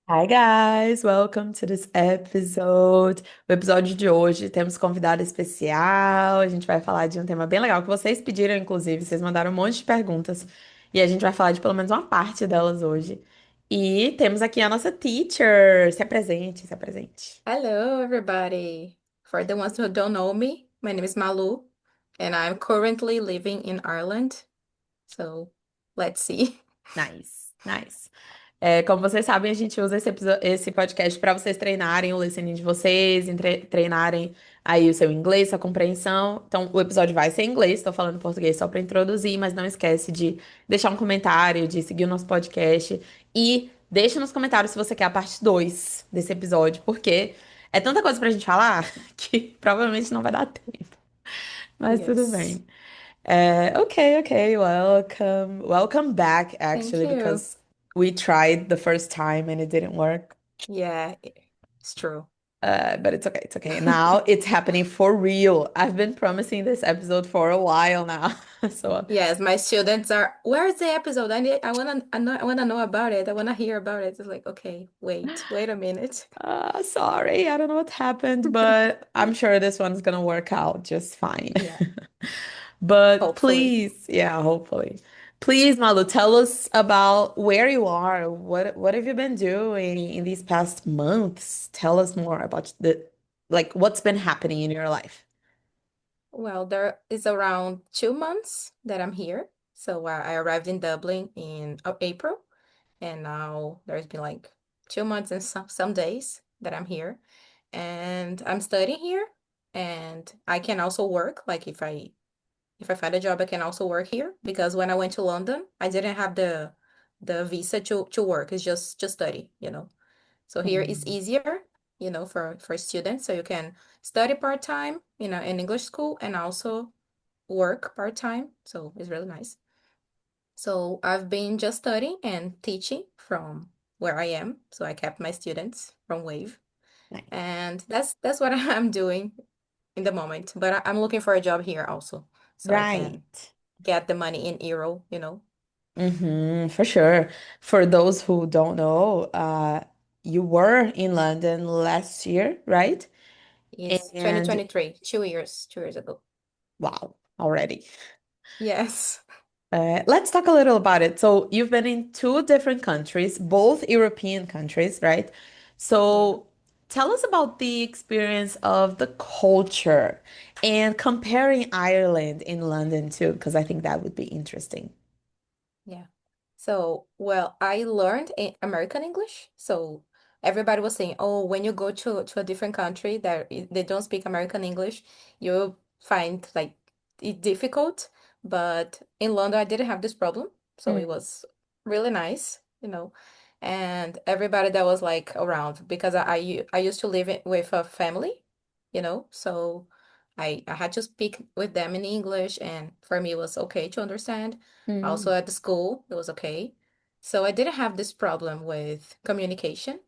Hi guys, welcome to this episode. O episódio de hoje temos convidada especial. A gente vai falar de um tema bem legal que vocês pediram, inclusive, vocês mandaram um monte de perguntas e a gente vai falar de pelo menos uma parte delas hoje. E temos aqui a nossa teacher. Se apresente, se apresente. Hello, everybody. For the ones who don't know me, my name is Malu, and I'm currently living in Ireland. So let's see. Nice, nice. Como vocês sabem, a gente usa esse podcast para vocês treinarem o listening de vocês, treinarem aí o seu inglês, sua compreensão. Então, o episódio vai ser em inglês, estou falando português só para introduzir, mas não esquece de deixar um comentário, de seguir o nosso podcast e deixa nos comentários se você quer a parte 2 desse episódio, porque é tanta coisa pra gente falar que provavelmente não vai dar tempo. Mas tudo Yes. bem. Okay, welcome. Welcome back, Thank actually, you. because we tried the first time and it didn't work. Yeah, it's true. But it's okay, it's okay. Now it's happening for real. I've been promising this episode for a while now. So, Yes, my students are, where's the episode? I wanna know about it. I wanna hear about it. It's like, okay, wait a minute. sorry, I don't know what happened, but I'm sure this one's gonna work out just fine. Yeah, But hopefully. please, yeah, hopefully. Please, Malu, tell us about where you are. What have you been doing in these past months? Tell us more about what's been happening in your life. Well, there is around 2 months that I'm here. So I arrived in Dublin in April. And now there's been like 2 months and some days that I'm here. And I'm studying here. And I can also work. Like if I find a job, I can also work here. Because when I went to London, I didn't have the visa to work. It's just study. So here is Mm, easier, for students. So you can study part-time, in English school and also work part-time. So it's really nice. So I've been just studying and teaching from where I am. So I kept my students from Wave. nice. And that's what I'm doing in the moment. But I'm looking for a job here also. So I can Right. get the money in euro. For sure. For those who don't know, you were in London last year, right? It's And 2023, 2 years ago. wow, already. Yes. Let's talk a little about it. So, you've been in two different countries, both European countries, right? Yeah. So, tell us about the experience of the culture and comparing Ireland in London too, because I think that would be interesting. Yeah. So, well, I learned American English. So everybody was saying, oh, when you go to a different country that they don't speak American English, you find like it difficult. But in London, I didn't have this problem. So it Mm, was really nice. And everybody that was like around because I used to live with a family, so I had to speak with them in English, and for me it was okay to understand. Also mm, at the school, it was okay. So I didn't have this problem with communication.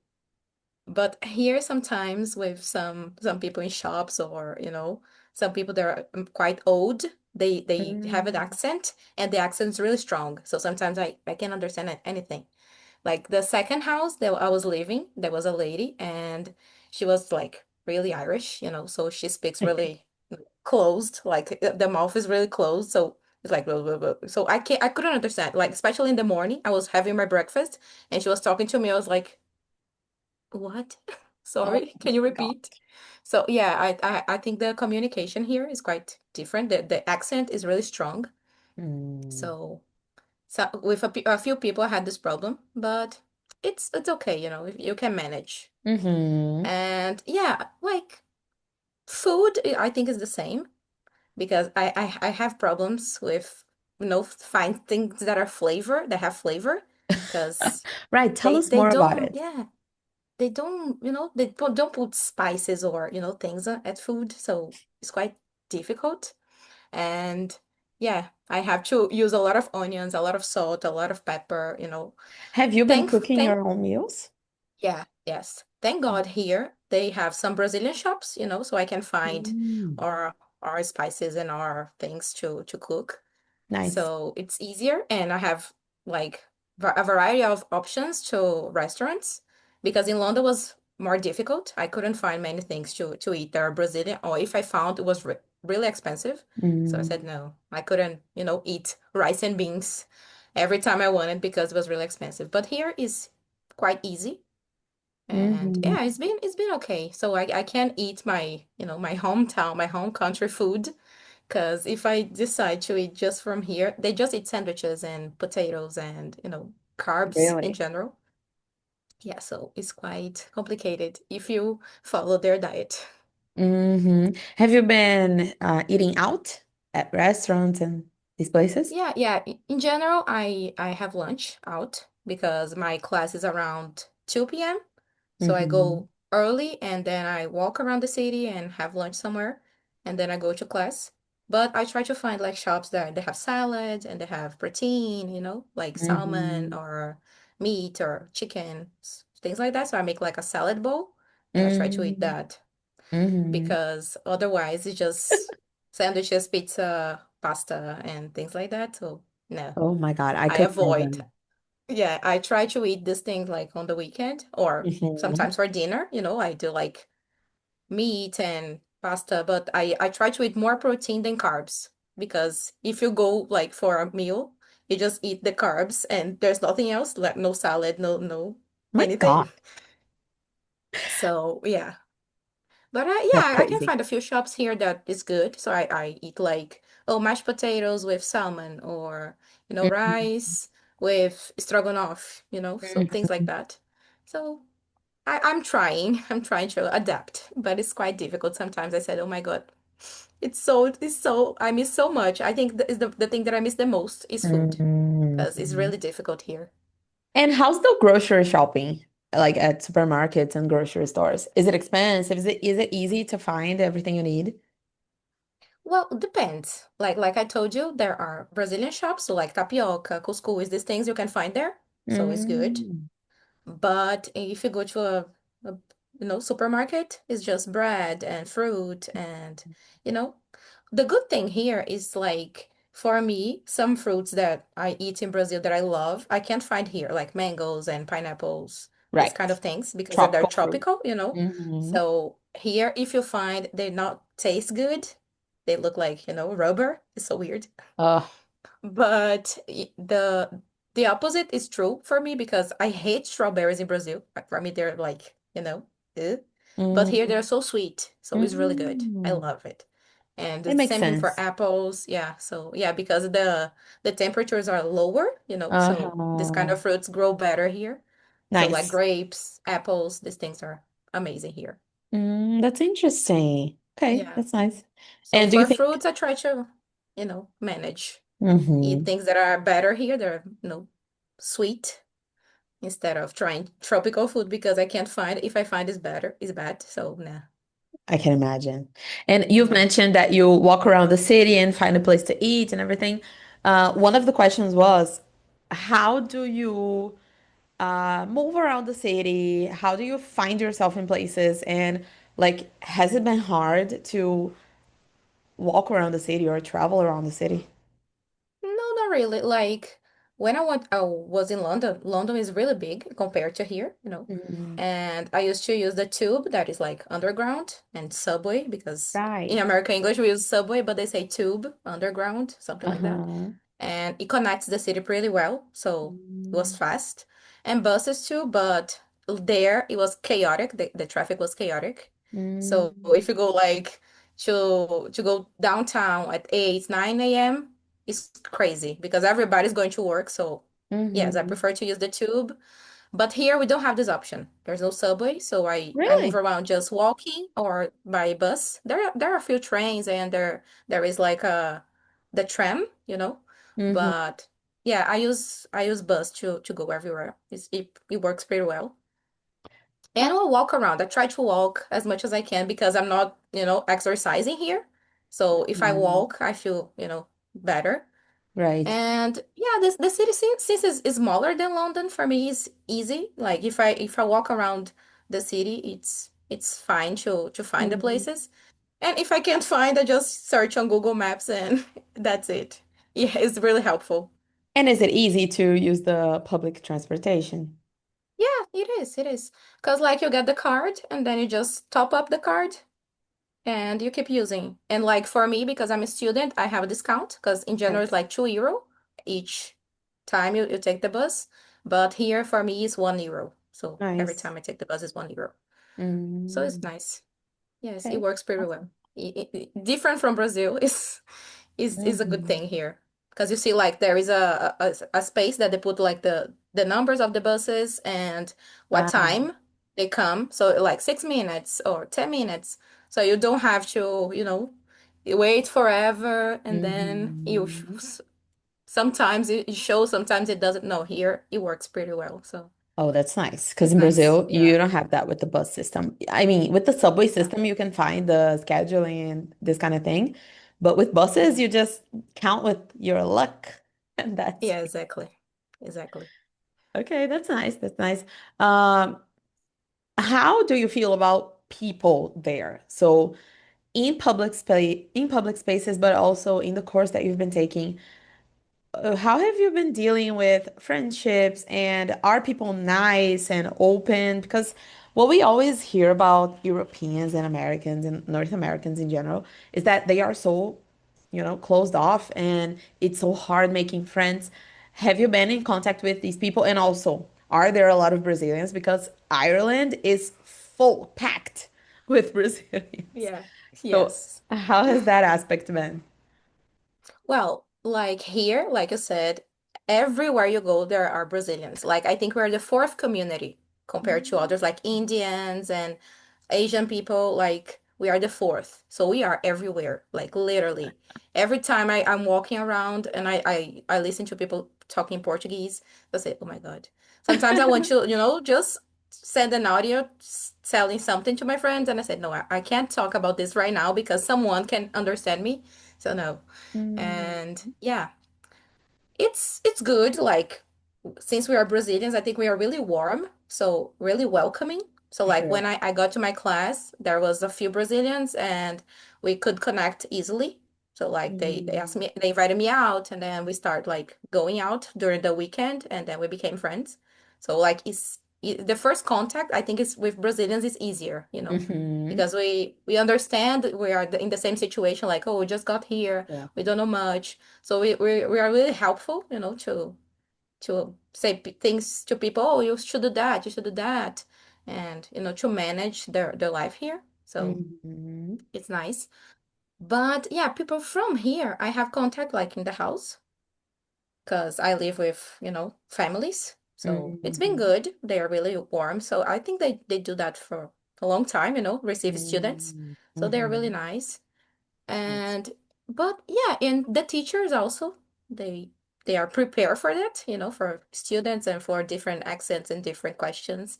But here sometimes with some people in shops or some people that are quite old, they have an mm. accent and the accent's really strong. So sometimes I can't understand anything. Like the second house that I was living, there was a lady and she was like really Irish, so she speaks really closed, like the mouth is really closed. So it's like blah, blah, blah. So I couldn't understand. Like especially in the morning, I was having my breakfast and she was talking to me. I was like, "What? Oh Sorry, can you my God. repeat?" So yeah, I think the communication here is quite different. The accent is really strong. Mm. So with a few people, I had this problem, but it's okay, if you can manage. Mm-hmm. And yeah, like food, I think is the same because I have problems with find things that have flavor because Right, tell they us they more about don't it. yeah they don't put spices or things at food, so it's quite difficult. And yeah, I have to use a lot of onions, a lot of salt, a lot of pepper. Have you been Thank, cooking thank, your own meals? yeah, yes. Thank God here they have some Brazilian shops, so I can find Mm. our our spices and our things to cook. Nice. So it's easier, and I have like a variety of options to restaurants. because in London was more difficult. I couldn't find many things to eat that are Brazilian, or if I found, it was re really expensive. So I Mm, said no, I couldn't, eat rice and beans every time I wanted because it was really expensive. But here is quite easy. And mhm. yeah, it's been okay. So I can eat my, my hometown, my home country food. Because if I decide to eat just from here, they just eat sandwiches and potatoes and, carbs in Really? general. Yeah, so it's quite complicated if you follow their diet. Have you been eating out at restaurants and these places? Yeah, yeah. In general, I have lunch out because my class is around 2 p.m. So I Hmm. go early and then I walk around the city and have lunch somewhere and then I go to class. But I try to find like shops that they have salad and they have protein, like salmon Hmm. or meat or chicken, things like that. So I make like a salad bowl and I try to eat Hmm. that Hmm. because otherwise it's just sandwiches, pizza, pasta, and things like that. So no, Oh my God, I I could avoid. never. Yeah, I try to eat this thing like on the weekend or Hmm. sometimes for dinner. I do like meat and pasta, but I try to eat more protein than carbs because if you go like for a meal, you just eat the carbs and there's nothing else, like no salad, no My anything. God, So yeah. But that's yeah, I can crazy. find a few shops here that is good. So I eat like, oh, mashed potatoes with salmon or, rice with stroganoff, so things like Mhm. that. So I'm trying. I'm trying to adapt, but it's quite difficult sometimes. I said, oh my God, I miss so much. I think the thing that I miss the most is food because it's Mhm. really difficult here. And how's the grocery shopping, like at supermarkets and grocery stores? Is it expensive? Is it easy to find everything you need? Well, depends. Like I told you, there are Brazilian shops, so like tapioca, couscous, these things you can find there. So it's good. Mm, But if you go to a supermarket, it's just bread and fruit and you know. The good thing here is like for me, some fruits that I eat in Brazil that I love, I can't find here, like mangoes and pineapples, these kind right. of things, because they're Tropical fruit. tropical. Hmm. So here, if you find they not taste good, they look like, rubber. It's so weird. Oh. But the opposite is true for me because I hate strawberries in Brazil. Like, for me, they're like, eh. But here they're Mm, so sweet. So it's really good. I mm. love it. And It the makes same thing for sense. apples. Yeah. So yeah, because the temperatures are lower, so this kind Uh-huh. of fruits grow better here. So like Nice. grapes, apples, these things are amazing here. That's interesting. Okay, Yeah. that's nice. So And do you for think? fruits, I try to, manage. Eat Hmm. things that are better here. They're, sweet instead of trying tropical food because I can't find if I find it's better, it's bad. So nah. I can imagine. And you've Yeah. mentioned that you walk around the city and find a place to eat and everything. One of the questions was, how do you move around the city? How do you find yourself in places? And like, has it been hard to walk around the city or travel around the city? No, not really. Like when I was in London. London is really big compared to here. Mm, And I used to use the tube that is like underground and subway because in right. American English we use subway, but they say tube, underground, something like that. Uh-huh. And it connects the city pretty well, so it was Mm, fast. And buses too, but there it was chaotic. The traffic was chaotic. So mm, if you go like to go downtown at 8, 9 a.m., it's crazy because everybody's going to work. So yes, I mhm. prefer to use the tube. But here we don't have this option. There's no subway, so I move Really? around just walking or by bus. There are a few trains and there is like the tram. Hmm. But yeah, I use bus to go everywhere. It works pretty well. And I'll walk around. I try to walk as much as I can because I'm not, exercising here. So if I walk, I feel, better. Right. And yeah, this the city since is smaller than London for me is easy. Like if I walk around the city, it's fine to find the Mhm. places. And if I can't find, I just search on Google Maps and that's it. Yeah, it's really helpful. And is it easy to use the public transportation? Yeah, it is. It is. Because, like, you get the card and then you just top up the card and you keep using. And, like, for me, because I'm a student, I have a discount because in general it's Nice. like €2 each time you take the bus. But here for me it's €1. So every Nice. time I take the bus is €1. So it's Mm, nice. Yes, it okay. works pretty Awesome. well. Different from Brazil is a good Mm-hmm. thing here because you see like there is a space that they put like the numbers of the buses and what Ah. time they come. So like 6 minutes or 10 minutes. So you don't have to, you wait forever and then Mm-hmm. sometimes it shows, sometimes it doesn't. No, here it works pretty well. So Oh, that's nice. Because it's in nice. Brazil, you Yeah. don't have that with the bus system. I mean, with the subway Yeah. system, you can find the scheduling and this kind of thing. But with buses, Yeah. you just count with your luck. And that's Yeah, exactly. Exactly. okay. That's nice. That's nice. Um, how do you feel about people there? So in public spaces, but also in the course that you've been taking. How have you been dealing with friendships and are people nice and open? Because what we always hear about Europeans and Americans and North Americans in general is that they are so, closed off and it's so hard making friends. Have you been in contact with these people? And also, are there a lot of Brazilians? Because Ireland is full packed with Brazilians. Yeah. So, Yes. how has that aspect been? Well, like here, like you said, everywhere you go, there are Brazilians. Like I think we're the fourth community compared to others, like Indians and Asian people. Like we are the fourth. So we are everywhere, like literally. Every time I'm walking around and I listen to people talking Portuguese, I say, oh my God. Sometimes I want to, just send an audio telling something to my friends. And I said, no, I can't talk about this right now because someone can understand me. So no. Mm, And yeah, it's good. Like since we are Brazilians, I think we are really warm, so really welcoming. So for like sure. when I got to my class, there was a few Brazilians and we could connect easily. So like they asked Mm, me, they invited me out and then we start like going out during the weekend and then we became friends. So like the first contact I think is with Brazilians is easier, hmm. because we understand we are in the same situation like, oh, we just got here, Yeah. we don't know much. So we are really helpful, to say things to people. Oh, you should do that. You should do that, and to manage their life here. So Hmm. it's nice. But yeah, people from here, I have contact like in the house because I live with families. So it's been Hmm. good. They are really warm. So I think they do that for a long time. Receive students. Hmm. So they're really Hmm. nice. Nice. And but yeah, and the teachers also they they are prepared for that, for students and for different accents and different questions.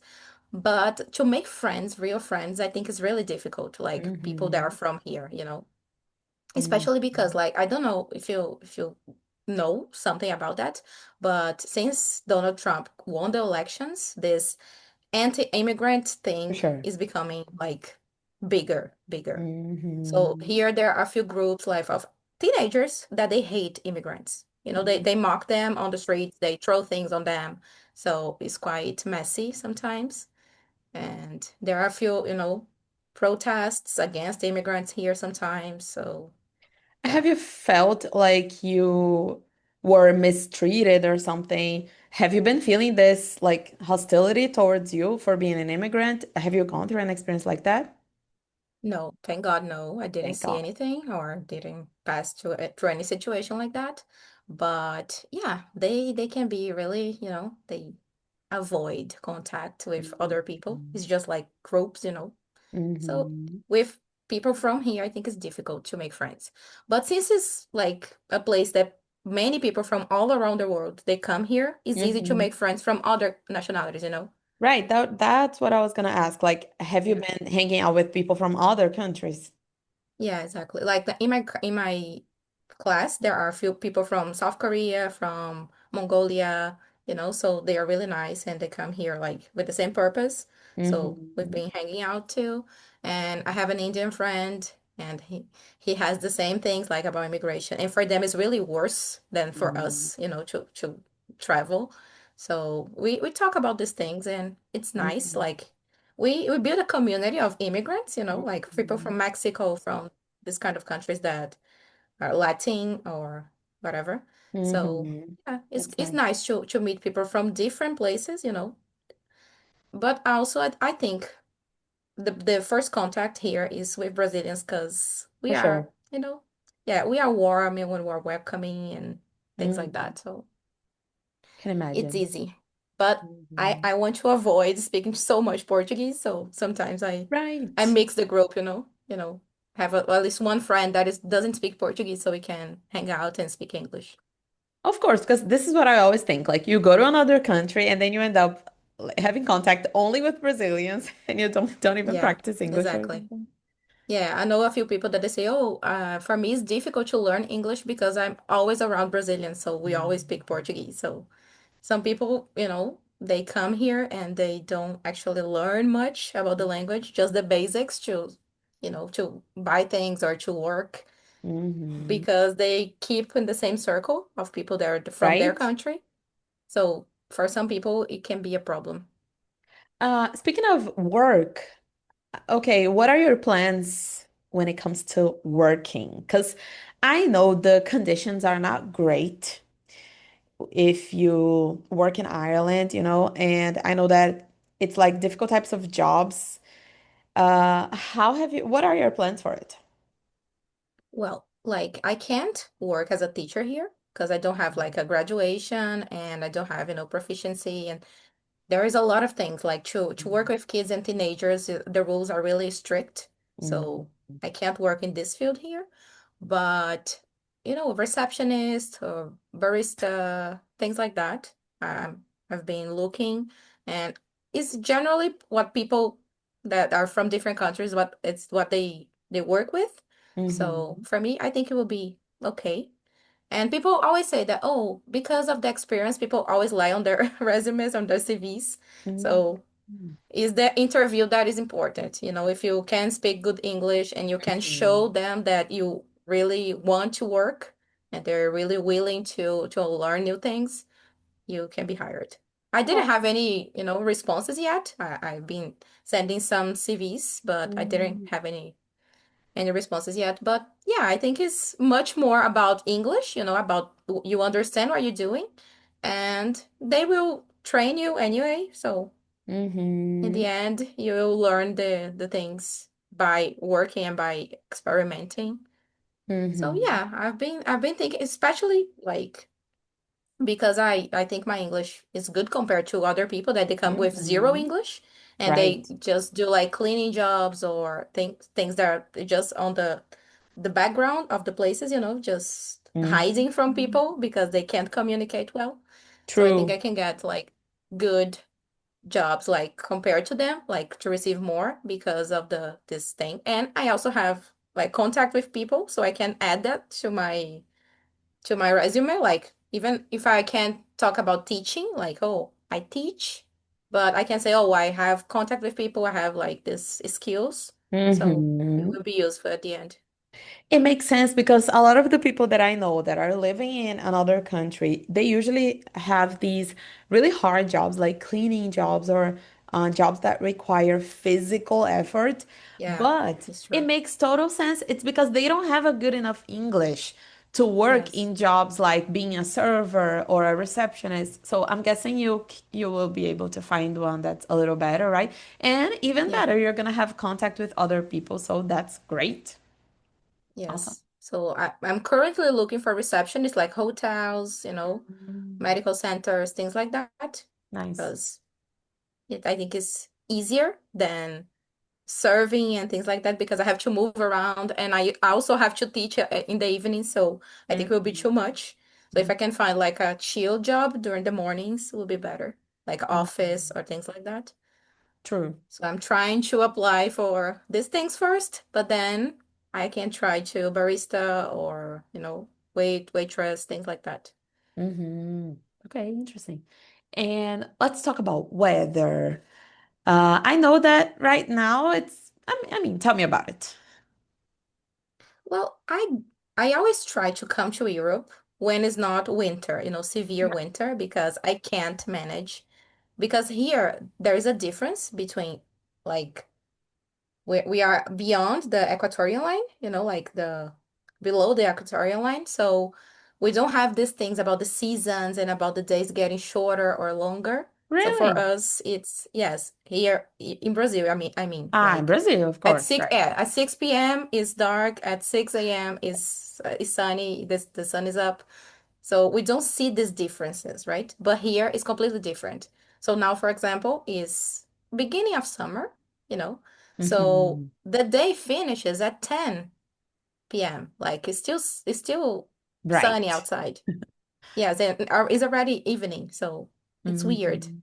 But to make friends, real friends, I think is really difficult, like people that are Hmm. from here. Especially because Hmm. like I don't know if you know something about that, but since Donald Trump won the elections, this anti-immigrant For thing sure. is becoming like bigger. So Hmm. here there are a few groups like of teenagers that they hate immigrants. They mock them on the streets, they throw things on them. So it's quite messy sometimes. And there are a few, protests against immigrants here sometimes. So Have yeah. you felt like you were mistreated or something? Have you been feeling this like hostility towards you for being an immigrant? Have you gone through an experience like that? No, thank God, no. I didn't Thank see God. anything or didn't pass through any situation like that. But yeah, they can be really, they avoid contact with other people. Mhm. It's just like groups. So Mhm. with people from here, I think it's difficult to make friends. But since it's like a place that many people from all around the world, they come here, it's easy to Mhm. make friends from other nationalities. Right, that's what I was gonna ask. Like, have you Yeah. been hanging out with people from other countries? Yeah, exactly. Like in my class, there are a few people from South Korea, from Mongolia, so they are really nice and they come here like with the same purpose. So we've Mhm. been hanging out too. And I have an Indian friend and he has the same things like about immigration. And for them it's really worse than for Mhm. us, to travel. So we talk about these things and it's nice. Mhm. Like we build a community of immigrants, like people Mhm. from Mexico, from this kind of countries that are Latin or whatever. So Mhm. yeah, it's That's it's nice. nice to meet people from different places. But also I think the first contact here is with Brazilians because we For are, sure. yeah, we are warm and when we're welcoming and things like Mhm. that. So Can it's imagine. easy. But I, Mhm. I want to avoid speaking so much Portuguese, so sometimes I Right. mix the group, have at least one friend that doesn't speak Portuguese so we can hang out and speak English. Of course, because this is what I always think. Like you go to another country and then you end up having contact only with Brazilians and you don't even Yeah, practice English or exactly. something. Yeah, I know a few people that they say, oh, for me it's difficult to learn English because I'm always around Brazilians, so we always speak Portuguese. So some people, they come here and they don't actually learn much about the language, just the basics to buy things or to work Hmm. because they keep in the same circle of people that are from their Right? country. So for some people, it can be a problem. Speaking of work, okay, what are your plans when it comes to working? Because I know the conditions are not great if you work in Ireland, and I know that it's like difficult types of jobs. What are your plans for it? Well, like I can't work as a teacher here because I don't have like a graduation and I don't have proficiency and there is a lot of things like to work with kids and teenagers, the rules are really strict. Mhm. So I can't work in this field here. But receptionist or barista, things like that. I've been looking, and it's generally what people that are from different countries what they work with. So Mhm. for me, I think it will be okay. And people always say that, oh, because of the experience, people always lie on their resumes, on their CVs. So Mhm. is the interview that is important. If you can speak good English and you can show Mhm. them that you really want to work and they're really willing to learn new things, you can be hired. I didn't Oh. have any responses yet. I've been sending some CVs, but I didn't Mhm. have any responses yet. But yeah, I think it's much more about English, about you understand what you're doing, and they will train you anyway. So in the Mhm. end, you will learn the things by working and by experimenting. So Mhm. yeah, I've been thinking, especially like because I think my English is good compared to other people that they come with zero Mhm. English and they Right. just do like cleaning jobs or things that are just on the background of the places, just Mhm. hiding from people because they can't communicate well. So I think True. I can get like good jobs like compared to them, like to receive more because of this thing. And I also have like contact with people, so I can add that to my resume. Like even if I can't talk about teaching, like oh, I teach, but I can say, oh, I have contact with people, I have like this skills. So it Mhm. will be useful at the end. It makes sense because a lot of the people that I know that are living in another country, they usually have these really hard jobs, like cleaning jobs or jobs that require physical effort. Yeah, But it's it true. makes total sense. It's because they don't have a good enough English to work Yes. in jobs like being a server or a receptionist. So I'm guessing you will be able to find one that's a little better, right? And even Yeah. better, you're gonna have contact with other people, so that's great. Awesome. Yes. So I'm currently looking for receptionists like hotels, Mm. medical centers, things like that, Nice. because I think it's easier than serving and things like that because I have to move around and I also have to teach in the evening, so I think it will be Mhm. too much. So if I can find like a chill job during the mornings, it will be better, like office Mhm. or things like that. True. So I'm trying to apply for these things first, but then I can try to barista or waitress, things like that. Hmm. Okay, interesting. And let's talk about weather. I know that right now I mean, tell me about it. Well, I always try to come to Europe. when it's not winter, severe Right. winter, because I can't manage. Because here there is a difference between like we are beyond the equatorial line, like the below the equatorial line. So we don't have these things about the seasons and about the days getting shorter or longer. So for Really? us, it's yes, here in Brazil, I mean, Ah, in like Brazil, of at course, 6, right. yeah, at 6 p.m. is dark, at 6 a.m. is sunny, the sun is up. So we don't see these differences, right? But here it's completely different. So now, for example, is beginning of summer, you know. So Hmm. the day finishes at 10 p.m. Like it's still sunny Right. outside. Yes, and it's already evening, so it's weird. Hmm.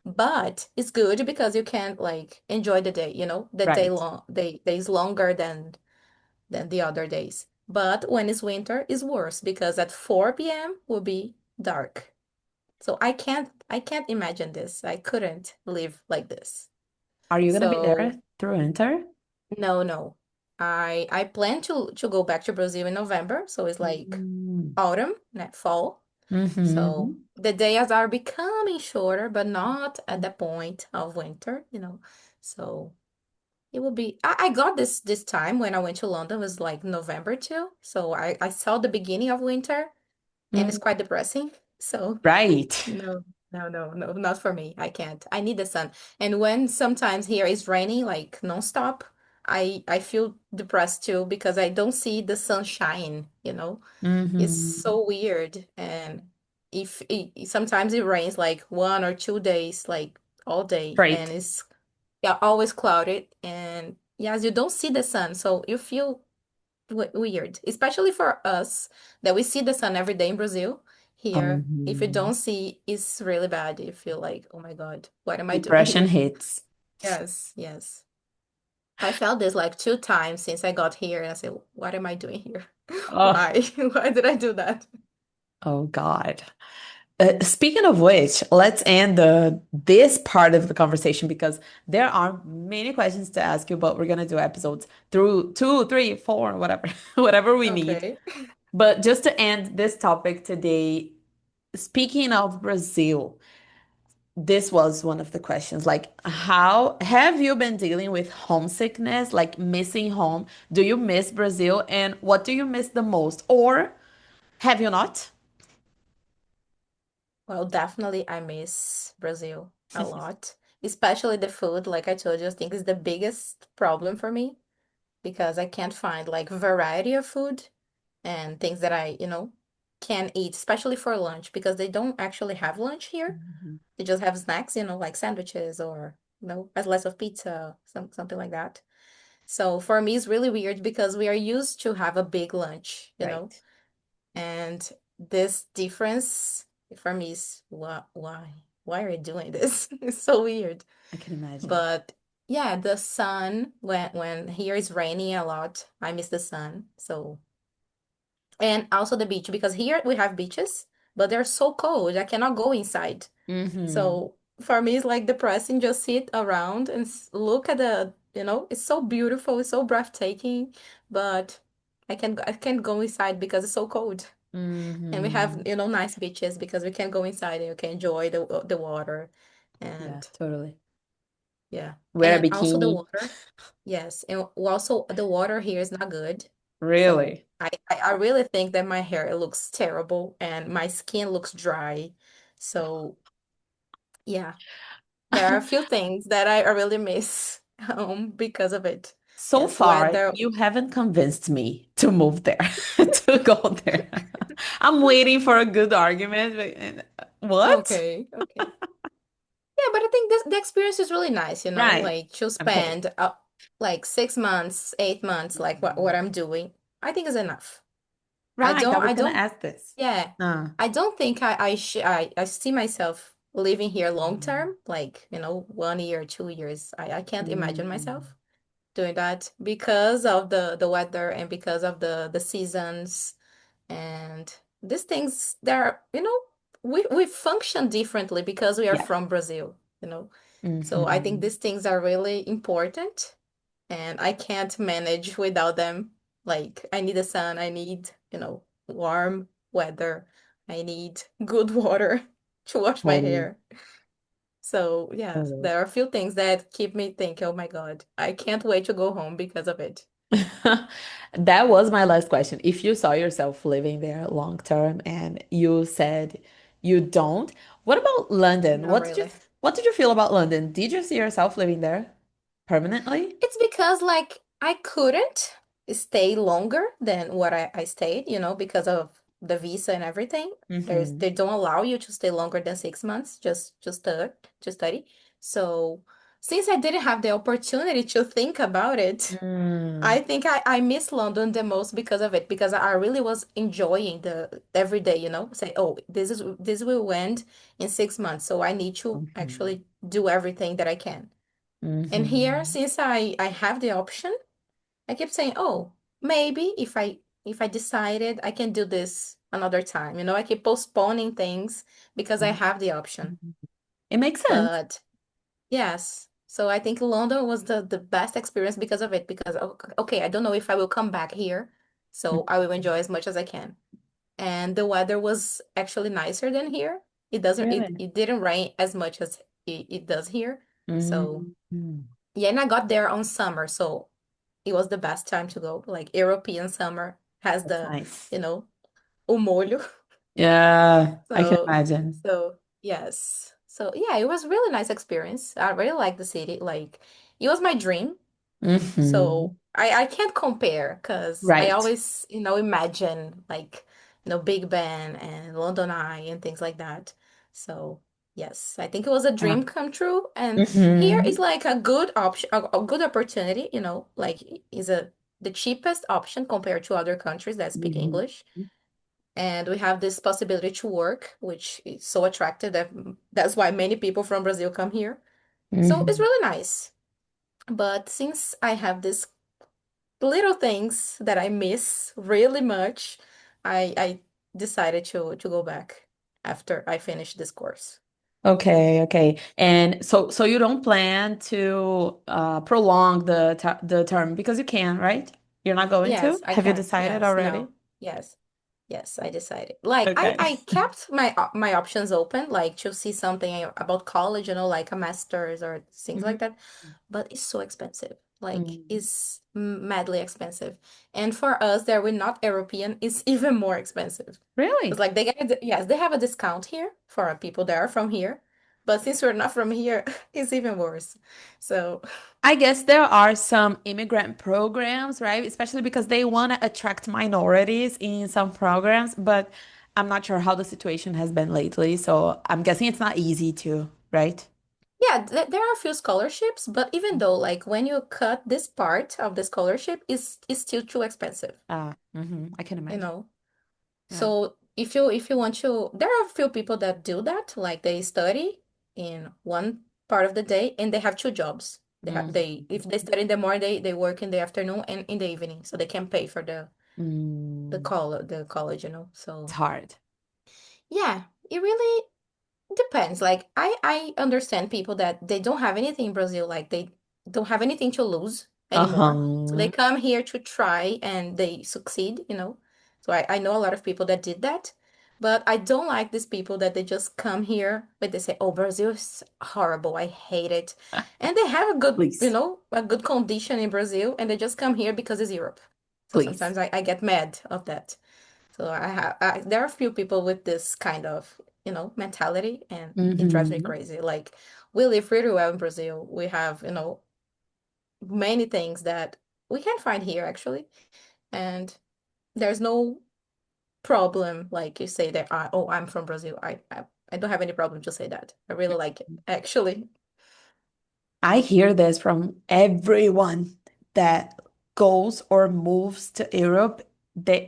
But it's good because you can like enjoy the day, the day Right. long day is longer than the other days. But when it's winter, it's worse because at 4 p.m. will be dark. So I can't imagine this. I couldn't live like this. Are you gonna be So there through winter? no, no. I plan to go back to Brazil in November, so it's like Mm-hmm. autumn, not fall. So Mm-hmm. the days are becoming shorter, but not at the point of winter. So it will be. I got this time when I went to London was like November too. So I saw the beginning of winter, and it's quite depressing. So Right. no, no, no, no, not for me. I can't. I need the sun. And when sometimes here is raining like nonstop, I feel depressed too because I don't see the sunshine. It's Mm-hmm. so weird. And if sometimes it rains like 1 or 2 days, like all day, and Right. it's yeah, always clouded. And yes, you don't see the sun, so you feel weird, especially for us that we see the sun every day in Brazil. Here, if you Mhm. don't see, it's really bad. You feel like, oh my God, what am I doing Depression here? hits. Yes, yes. I felt this like 2 times since I got here, and I said, what am I doing here? Oh, Why? Why did I do that? oh God. Speaking of which, let's end this part of the conversation because there are many questions to ask you, but we're gonna do episodes through two, three, four, whatever, whatever we need. Okay. But just to end this topic today, speaking of Brazil, this was one of the questions. Like, how have you been dealing with homesickness, like missing home? Do you miss Brazil? And what do you miss the most? Or have you not? Well, definitely I miss Brazil a lot, especially the food. Like I told you, I think is the biggest problem for me because I can't find like variety of food and things that I can eat, especially for lunch, because they don't actually have lunch here. Mhm. They just have snacks like sandwiches or a slice of pizza, something like that. So for me, it's really weird because we are used to have a big lunch, Right. and this difference for me is why are you doing this? It's so weird. I can imagine. But yeah, the sun when here is raining a lot, I miss the sun. So and also the beach because here we have beaches, but they're so cold. I cannot go inside. Hmm. So for me, it's like depressing. Just sit around and look at it's so beautiful, it's so breathtaking, but I can't go inside because it's so cold. And we have Hmm. nice beaches because we can go inside and you can enjoy the water, Yeah, and totally. yeah, Wear a and also the bikini. water. Yes, and also the water here is not good. So Really? I really think that my hair looks terrible and my skin looks dry. So yeah, there are a few things that I really miss because of it. So Yes, far, weather. you haven't convinced me to move there, to go there. I'm waiting for a good argument. What? Okay, okay. Yeah, but I think the experience is really nice, Right. like to I'm paying. spend like 6 months, 8 months, like what Mhm. I'm doing. I think is enough. I Right. I don't, was I gonna don't, ask this. yeah, Ah. I don't think I see myself living here long Mhm. term, like, 1 year, 2 years. I can't imagine Mhm. myself doing that because of the weather and because of the seasons and these things we function differently because we are Yeah. from Brazil. So I think Hmm. these things are really important and I can't manage without them. Like I need the sun, I need warm. weather. I need good water to wash my Totally. hair. So, yeah, Totally. there are a few things that keep me thinking, oh my God, I can't wait to go home because of it. That was my last question. If you saw yourself living there long term and you said you don't, what about London? Not really. What did you feel about London? Did you see yourself living there permanently? It's because like I couldn't stay longer than what I stayed, because of the visa and everything. Mm-hmm. They don't allow you to stay longer than 6 months, to study. So since I didn't have the opportunity to think about it, Mm, I think I miss London the most because of it, because I really was enjoying the every day, say, oh, this will end in 6 months, so I need to mhm, actually do everything that I can. And here, mhm, since I have the option, I keep saying, oh, maybe if I decided I can do this another time. I keep postponing things because I have the option. mhm. It makes sense. But yes, so I think London was the best experience because of it. Because okay, I don't know if I will come back here, so I will enjoy as much as I can. And the weather was actually nicer than here. It doesn't it, Really? it didn't rain as much as it does here. So Mm, yeah, and I got there on summer, so it was the best time to go. Like European summer has that's the, nice. you know, o molho. Yeah, I can So, imagine. so yes. So yeah, it was really nice experience. I really like the city. Like it was my dream. Hmm. So I can't compare because I Right. always, imagine like, Big Ben and London Eye and things like that. So yes, I think it was a Yeah. dream come true. And here is Hmm. like a good option, a good opportunity, like is the cheapest option compared to other countries that speak Hmm. English. And we have this possibility to work, which is so attractive that's why many people from Brazil come here. So it's Hmm. really nice. But since I have these little things that I miss really much, I decided to go back after I finished this course. Okay, okay. And so you don't plan to prolong the term because you can, right? You're not going to? Yes, I Have you can. decided Yes, already? no. Yes. Yes, I decided. Like I Okay. I kept my options open, like to see something about college, like a master's or things Mhm. like that. But it's so expensive. Like Mm. it's madly expensive. And for us that we're not European, it's even more expensive. It's Really? like yes, they have a discount here for people that are from here. But since we're not from here, it's even worse. So I guess there are some immigrant programs, right? Especially because they want to attract minorities in some programs, but I'm not sure how the situation has been lately. So I'm guessing it's not easy to, right? yeah, there are a few scholarships, but even though like when you cut this part of the scholarship, is still too expensive, I can you imagine. know. Yeah. So if you want to, there are a few people that do that, like they study in one part of the day and they have two jobs. They if they study in the morning, they work in the afternoon and in the evening, so they can pay for Mm, the college, it's So hard. yeah, it really depends. Like I understand people that they don't have anything in Brazil, like they don't have anything to lose anymore. So they Uh-huh. come here to try and they succeed. So I know a lot of people that did that. But I don't like these people that they just come here, but they say, "Oh, Brazil is horrible. I hate it." And they have a good, Please, a good condition in Brazil, and they just come here because it's Europe. So please. sometimes I get mad of that. So there are a few people with this kind of, mentality, and it drives me Hmm. crazy. Like we live pretty well in Brazil. We have, many things that we can find here actually, and there's no problem like you say that oh, I'm from Brazil. I don't have any problem to say that. I really like it actually. I hear this from everyone that goes or moves to Europe.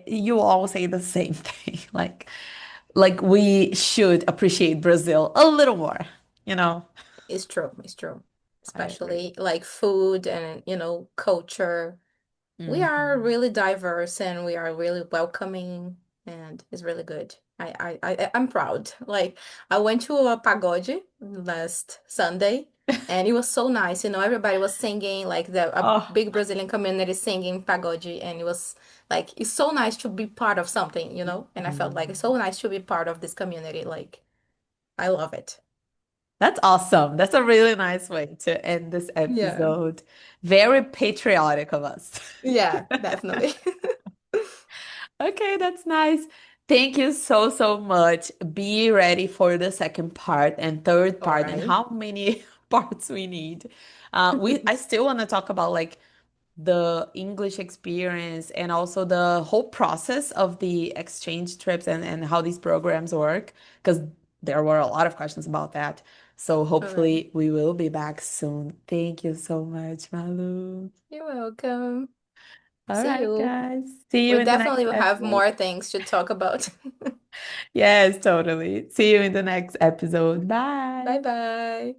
You all say the same thing. Like we should appreciate Brazil a little more, you know? It's true. It's true. I agree. Especially like food and, culture. We are Hmm. really diverse and we are really welcoming and it's really good. I'm proud. Like I went to a pagode last Sunday And it was so nice. Everybody was singing, like a Oh. big Brazilian community singing pagode, and it was like it's so nice to be part of something. And I felt like it's so Mhm. nice to be part of this community. Like I love it. That's awesome. That's a really nice way to end this Yeah. episode. Very patriotic of us. Yeah, definitely. Okay, that's nice. Thank you so, so much. Be ready for the second part and third All part and right. how many parts we need. I still want to talk about like the English experience and also the whole process of the exchange trips and how these programs work, because there were a lot of questions about that. So All right. hopefully we will be back soon. Thank you so much, Malu. You're welcome. All See right, you. guys. See you We in the definitely next will have episode. more things to talk about. Yes, totally. See you in the next episode. Bye Bye. bye.